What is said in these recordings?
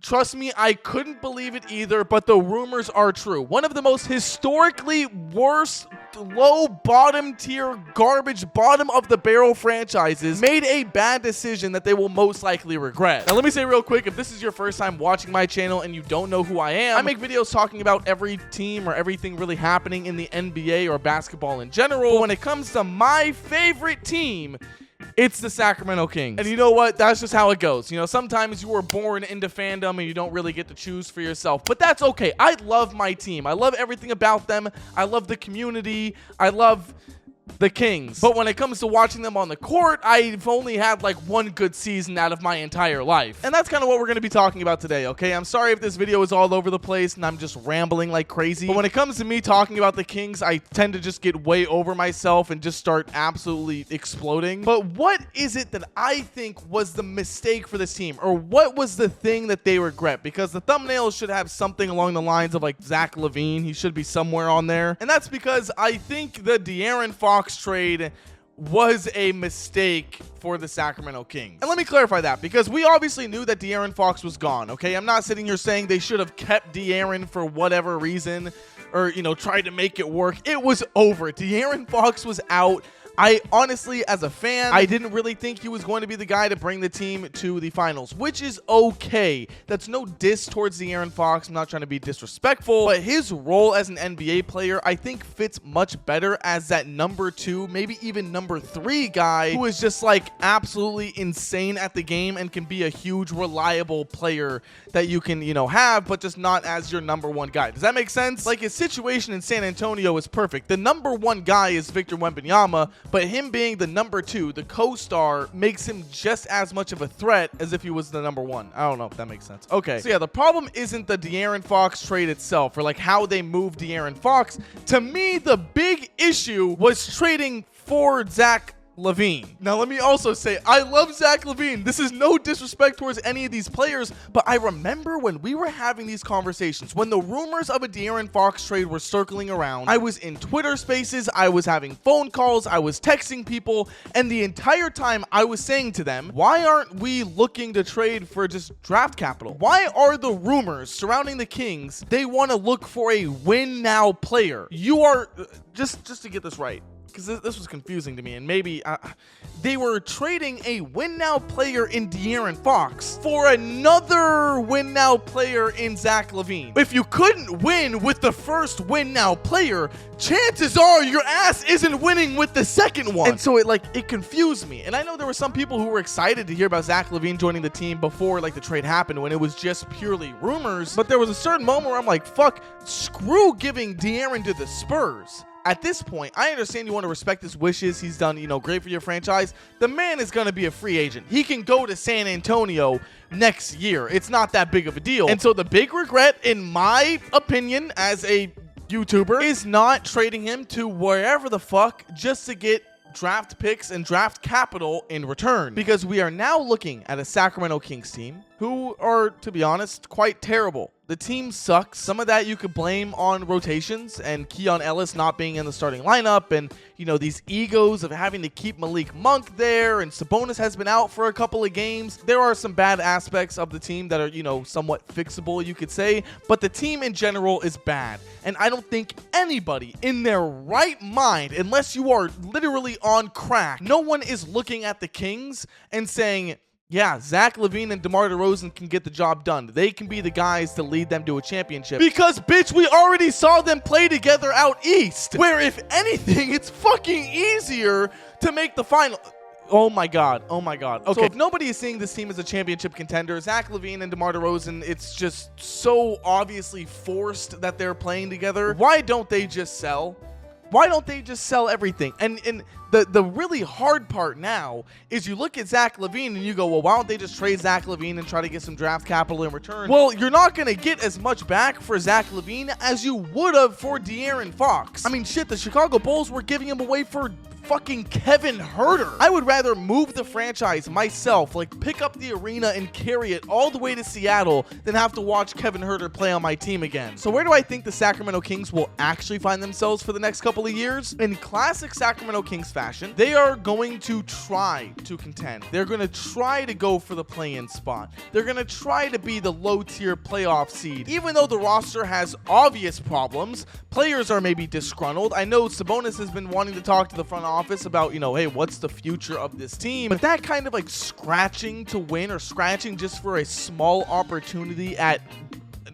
Trust me, I couldn't believe it either, but the rumors are true. One of the most historically worst, low bottom tier, garbage, bottom of the barrel franchises made a bad decision that they will most likely regret. Now, let me say real quick, if this is your first time watching my channel and you don't know who I am, I make videos talking about every team or everything really happening in the NBA or basketball in general. But when it comes to my favorite team, it's the Sacramento Kings. And you know what? That's just how it goes. You know, sometimes you were born into fandom and you don't really get to choose for yourself. But that's okay. I love my team. I love everything about them. I love the community. I love the Kings. But when it comes to watching them on the court, I've only had like one good season out of my entire life. And that's kind of what we're going to be talking about today, okay? I'm sorry if this video is all over the place and I'm just rambling like crazy. But when it comes to me talking about the Kings, I tend to just get way over myself and just start absolutely exploding. But what is it that I think was the mistake for this team? Or what was the thing that they regret? Because the thumbnail should have something along the lines of like Zach LaVine. He should be somewhere on there. And that's because I think the De'Aaron Fox trade was a mistake for the Sacramento Kings. And let me clarify that, because we obviously knew that De'Aaron Fox was gone, okay? I'm not sitting here saying they should have kept De'Aaron for whatever reason or, you know, tried to make it work. It was over. De'Aaron Fox was out. I honestly, as a fan, I didn't really think he was going to be the guy to bring the team to the finals, which is okay. That's no diss towards De'Aaron Fox. I'm not trying to be disrespectful, but his role as an NBA player, I think fits much better as that number 2, maybe even number 3 guy who is just like absolutely insane at the game and can be a huge, reliable player that you can, you know, have, but just not as your number 1 guy. Does that make sense? Like, his situation in San Antonio is perfect. The number 1 guy is Victor Wembanyama, but him being the number 2, the co-star, makes him just as much of a threat as if he was the number 1. I don't know if that makes sense. Okay, so yeah, the problem isn't the De'Aaron Fox trade itself or like how they moved De'Aaron Fox. To me, the big issue was trading for Zach LaVine. Now, let me also say, I love Zach LaVine. This is no disrespect towards any of these players, but I remember when we were having these conversations, when the rumors of a De'Aaron Fox trade were circling around, I was in Twitter spaces, I was having phone calls, I was texting people, and the entire time I was saying to them, why aren't we looking to trade for just draft capital? Why are the rumors surrounding the Kings, they want to look for a win now player? You are, just to get this right, because this was confusing to me, and maybe they were trading a win-now player in De'Aaron Fox for another win-now player in Zach LaVine. If you couldn't win with the first win-now player, chances are your ass isn't winning with the second one. And so it confused me. And I know there were some people who were excited to hear about Zach LaVine joining the team before like the trade happened, when it was just purely rumors. But there was a certain moment where I'm like, fuck, screw giving De'Aaron to the Spurs. At this point, I understand you want to respect his wishes. He's done, you know, great for your franchise. The man is going to be a free agent. He can go to San Antonio next year. It's not that big of a deal. And so the big regret, in my opinion, as a YouTuber, is not trading him to wherever the fuck just to get draft picks and draft capital in return, because we are now looking at a Sacramento Kings team who are, to be honest, quite terrible. The team sucks. Some of that you could blame on rotations and Keon Ellis not being in the starting lineup, and, you know, these egos of having to keep Malik Monk there, and Sabonis has been out for a couple of games. There are some bad aspects of the team that are, you know, somewhat fixable, you could say, but the team in general is bad. And I don't think anybody in their right mind, unless you are literally on crack, no one is looking at the Kings and saying, yeah, Zach LaVine and DeMar DeRozan can get the job done. They can be the guys to lead them to a championship. Because, bitch, we already saw them play together out east, where, if anything, it's fucking easier to make the final. Oh my god. Oh my god. Okay, so if nobody is seeing this team as a championship contender, Zach LaVine and DeMar DeRozan, it's just so obviously forced that they're playing together. Why don't they just sell? Why don't they just sell everything? And the really hard part now is you look at Zach LaVine and you go, well, why don't they just trade Zach LaVine and try to get some draft capital in return? Well, you're not going to get as much back for Zach LaVine as you would have for De'Aaron Fox. I mean, shit, the Chicago Bulls were giving him away for fucking Kevin Huerter. I would rather move the franchise myself, like pick up the arena and carry it all the way to Seattle than have to watch Kevin Huerter play on my team again. So where do I think the Sacramento Kings will actually find themselves for the next couple of years? In classic Sacramento Kings fashion, they are going to try to contend. They're going to try to go for the play-in spot. They're going to try to be the low-tier playoff seed. Even though the roster has obvious problems, players are maybe disgruntled. I know Sabonis has been wanting to talk to the front office about, you know, hey, what's the future of this team? But that kind of like scratching to win or scratching just for a small opportunity at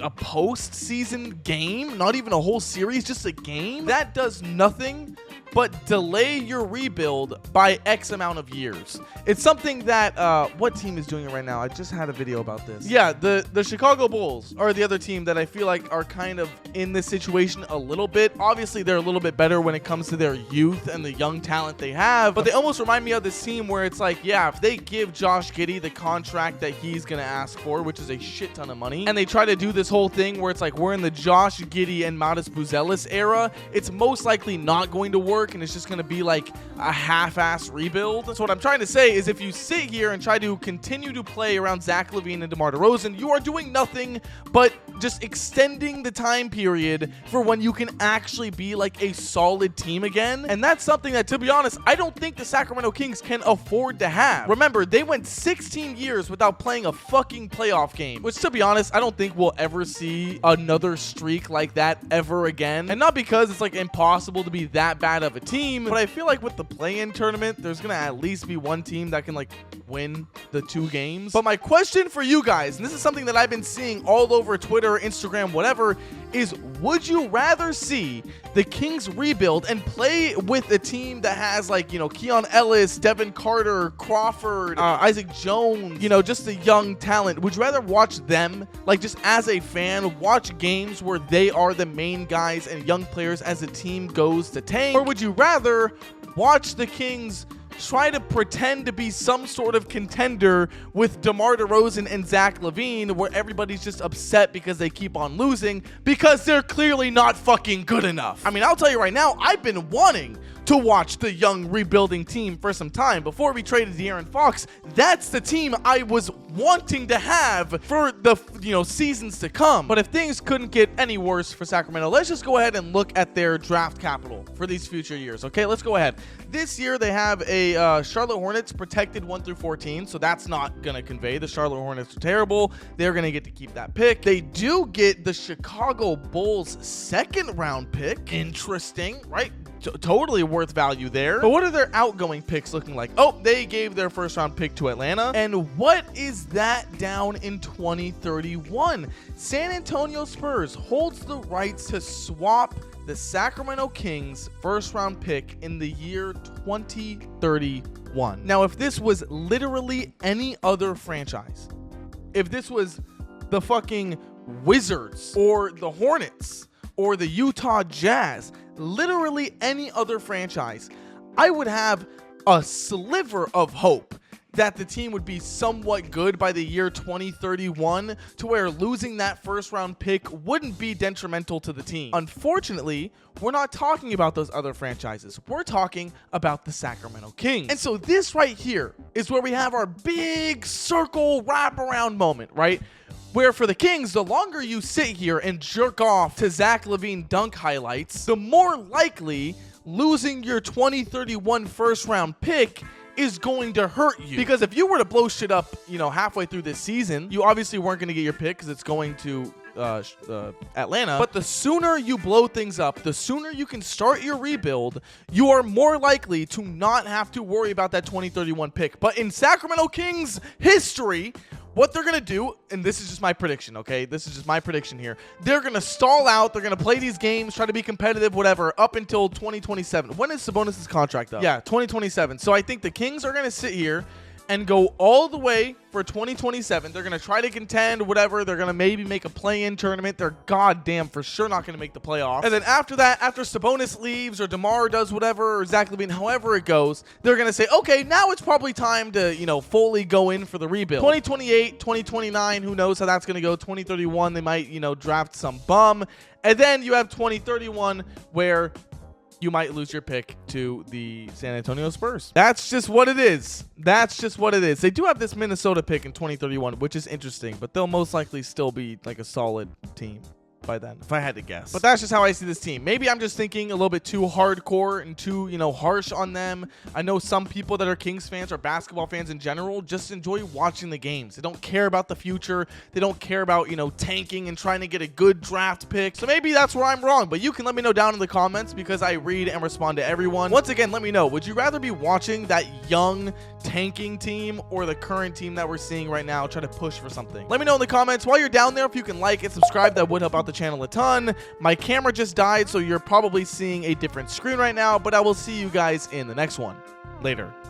a postseason game, not even a whole series, just a game, that does nothing but delay your rebuild by X amount of years. It's something that, what team is doing it right now? I just had a video about this. Yeah, the Chicago Bulls are the other team that I feel like are kind of in this situation a little bit. Obviously, they're a little bit better when it comes to their youth and the young talent they have, but they almost remind me of this team where it's like, yeah, if they give Josh Giddey the contract that he's gonna ask for, which is a shit ton of money, and they try to do this whole thing where it's like, we're in the Josh Giddey and Matas Buzelis era, it's most likely not going to work, and it's just going to be like a half-ass rebuild. So what I'm trying to say is if you sit here and try to continue to play around Zach LaVine and DeMar DeRozan, you are doing nothing but just extending the time period for when you can actually be like a solid team again. And that's something that, to be honest, I don't think the Sacramento Kings can afford to have. Remember, they went 16 years without playing a fucking playoff game, which, to be honest, I don't think we'll ever see another streak like that ever again. And not because it's like impossible to be that bad of a team, but I feel like with the play-in tournament, there's gonna at least be one team that can like win the 2 games. But my question for you guys, and this is something that I've been seeing all over Twitter, Instagram, whatever, is would you rather see the Kings rebuild and play with a team that has like, you know, Keon Ellis, Devin Carter, Crawford, Isaac Jones, you know, just the young talent? Would you rather watch them, like just as a fan, watch games where they are the main guys and young players as the team goes to tank? Or would you rather watch the Kings try to pretend to be some sort of contender with DeMar DeRozan and Zach LaVine, where everybody's just upset because they keep on losing because they're clearly not fucking good enough? I mean, I'll tell you right now, I've been wanting to watch the young rebuilding team for some time. Before we traded De'Aaron Fox, that's the team I was wanting to have for the, you know, seasons to come. But if things couldn't get any worse for Sacramento, let's just go ahead and look at their draft capital for these future years. Okay, let's go ahead. This year they have a Charlotte Hornets protected 1 through 14, so that's not gonna convey the Charlotte Hornets are terrible. They're gonna get to keep that pick. They do get the Chicago Bulls 2nd round pick. Interesting, right? Totally worth value there. But what are their outgoing picks looking like? Oh, they gave their 1st round pick to Atlanta. And what is that down in 2031? San Antonio Spurs holds the rights to swap the Sacramento Kings 1st round pick in the year 2031. Now, if this was literally any other franchise, if this was the fucking Wizards or the Hornets or the Utah Jazz, literally any other franchise, I would have a sliver of hope that the team would be somewhat good by the year 2031 to where losing that 1st round pick wouldn't be detrimental to the team. Unfortunately, we're not talking about those other franchises. We're talking about the Sacramento Kings. And so this right here is where we have our big circle wraparound moment, right? Where for the Kings, the longer you sit here and jerk off to Zach LaVine dunk highlights, the more likely losing your 2031 1st round pick is going to hurt you. Because if you were to blow shit up, you know, halfway through this season, you obviously weren't going to get your pick because it's going to Atlanta. But the sooner you blow things up, the sooner you can start your rebuild, you are more likely to not have to worry about that 2031 pick. But in Sacramento Kings history, what they're going to do, and this is just my prediction, okay? This is just my prediction here. They're going to stall out. They're going to play these games, try to be competitive, whatever, up until 2027. When is Sabonis' contract up? Yeah, 2027. So I think the Kings are going to sit here and go all the way for 2027. They're going to try to contend, whatever. They're going to maybe make a play-in tournament. They're goddamn for sure not going to make the playoffs. And then after that, after Sabonis leaves or DeMar does whatever, or Zach LaVine, however it goes, they're going to say, okay, now it's probably time to, you know, fully go in for the rebuild. 2028, 2029, who knows how that's going to go. 2031, they might, you know, draft some bum. And then you have 2031 where you might lose your pick to the San Antonio Spurs. That's just what it is. That's just what it is. They do have this Minnesota pick in 2031, which is interesting, but they'll most likely still be like a solid team by then, if I had to guess. But that's just how I see this team. Maybe I'm just thinking a little bit too hardcore and too, harsh on them. I know some people that are Kings fans or basketball fans in general just enjoy watching the games. They don't care about the future. They don't care about, tanking and trying to get a good draft pick. So maybe that's where I'm wrong, but you can let me know down in the comments because I read and respond to everyone. Once again, let me know, would you rather be watching that young tanking team or the current team that we're seeing right now try to push for something? Let me know in the comments. While you're down there, if you can like and subscribe, that would help out the channel a ton. My camera just died, so you're probably seeing a different screen right now, but I will see you guys in the next one. Later.